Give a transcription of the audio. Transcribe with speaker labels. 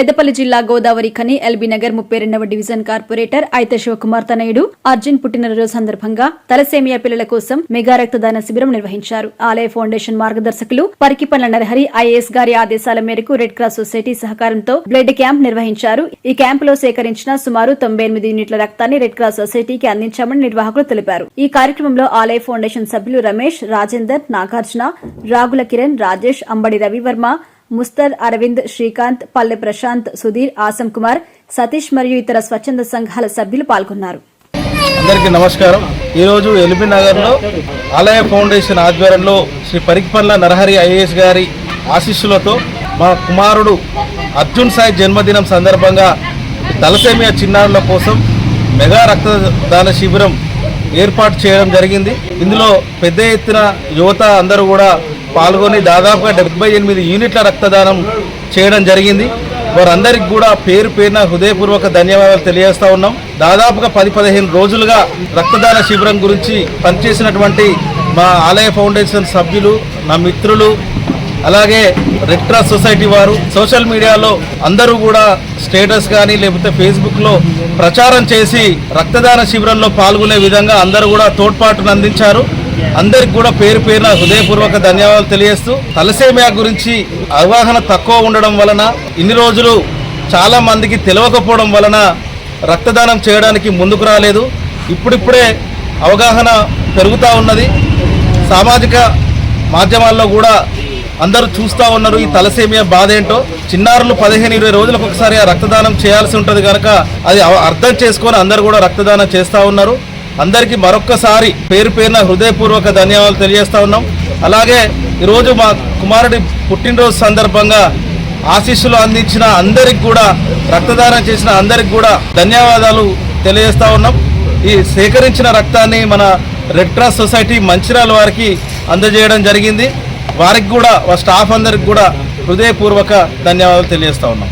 Speaker 1: పెద్దపల్లి జిల్లా గోదావరి ఖని ఎల్బీ నగర్ 32వ division corporator అయితే శివకుమార్ తనయుడు అర్జున్ పుట్టినరోజు సందర్భంగా తలసేమియా పిల్లల కోసం మెగా రక్తదాన శిబిరం నిర్వహించారు. ఆలయ ఫౌండేషన్ మార్గదర్శకులు పరికిపల్ల నరహరి ఐఏఎస్ గారి ఆదేశాల మేరకు రెడ్ క్రాస్ సొసైటీ సహకారంతో బ్లడ్ క్యాంప్ నిర్వహించారు. ఈ క్యాంపులో సేకరించిన సుమారు 98 యూనిట్ల రక్తాన్ని రెడ్ క్రాస్ సొసైటీకి అందించామని నిర్వాహకులు తెలిపారు. ఈ కార్యక్రమంలో ఆలయ ఫౌండేషన్ సభ్యులు రమేష్, రాజేందర్, నాగార్జున, రాగుల కిరణ్, రాజేష్, అంబడి రవివర్మ, ముస్తర్, అరవింద్, శ్రీకాంత్, పల్లె ప్రశాంత్, సుధీర్, ఆసం కుమార్, సతీష్ మరియు ఇతర స్వచ్ఛంద సంఘాల సభ్యులు పాల్గొన్నారు.
Speaker 2: అందరికీ నమస్కారం. ఈరోజు ఎల్బీ నగర్లో ఆలయ ఫౌండేషన్ ఆధ్వర్యంలో శ్రీ పరికిపల్ల నరహరి ఐఏఎస్ గారి ఆశీస్సులతో మా కుమారుడు అర్జున్ సాయి జన్మదినం సందర్భంగా తలసేమియా చిన్నారుల కోసం మెగా రక్తదాన శిబిరం ఏర్పాటు చేయడం జరిగింది. ఇందులో పెద్ద ఎత్తున యువత అందరూ కూడా పాల్గొని దాదాపుగా 78 యూనిట్ల రక్తదానం చేయడం జరిగింది. వారందరికీ కూడా పేరు పేరున హృదయపూర్వక ధన్యవాదాలు తెలియజేస్తా ఉన్నాం. దాదాపుగా 10-15 రోజులుగా రక్తదాన శిబిరం గురించి పనిచేసినటువంటి మా ఆలయ ఫౌండేషన్ సభ్యులు, నా మిత్రులు, అలాగే రెడ్ క్రాస్ సొసైటీ వారు సోషల్ మీడియాలో అందరూ కూడా స్టేటస్ కానీ లేకపోతే ఫేస్బుక్లో ప్రచారం చేసి రక్తదాన శిబిరంలో పాల్గొనే విధంగా అందరూ కూడా తోడ్పాటును అందించారు. అందరికి కూడా పేరు పేరున హృదయపూర్వక ధన్యవాదాలు తెలియజేస్తూ, తలసేమియా గురించి అవగాహన తక్కువ ఉండడం వలన ఇన్ని రోజులు చాలా మందికి తెలియకపోవడం వలన రక్తదానం చేయడానికి ముందుకు రాలేదు. ఇప్పుడిప్పుడే అవగాహన పెరుగుతూ ఉన్నది. సామాజిక మాధ్యమాల్లో కూడా అందరూ చూస్తూ ఉన్నారు ఈ తలసేమియా బాధ ఏంటో. చిన్నారులు 15-20 రోజులకు ఒకసారి ఆ రక్తదానం చేయాల్సి ఉంటుంది కనుక అది అర్థం చేసుకొని అందరూ కూడా రక్తదానం చేస్తూ ఉన్నారు. అందరికీ మరొక్కసారి పేరు పేరున హృదయపూర్వక ధన్యవాదాలు తెలియజేస్తా ఉన్నాం. అలాగే ఈరోజు మా కుమారుడి పుట్టినరోజు సందర్భంగా ఆశీస్సులు అందించిన అందరికి కూడా, రక్తదానం చేసిన అందరికి కూడా ధన్యవాదాలు తెలియజేస్తా ఉన్నాం. ఈ సేకరించిన రక్తాన్ని మన రెడ్ క్రాస్ సొసైటీ మంచిర్యాల వారికి అందజేయడం జరిగింది. వారికి కూడా, స్టాఫ్ అందరికి కూడా హృదయపూర్వక ధన్యవాదాలు తెలియజేస్తా ఉన్నాం.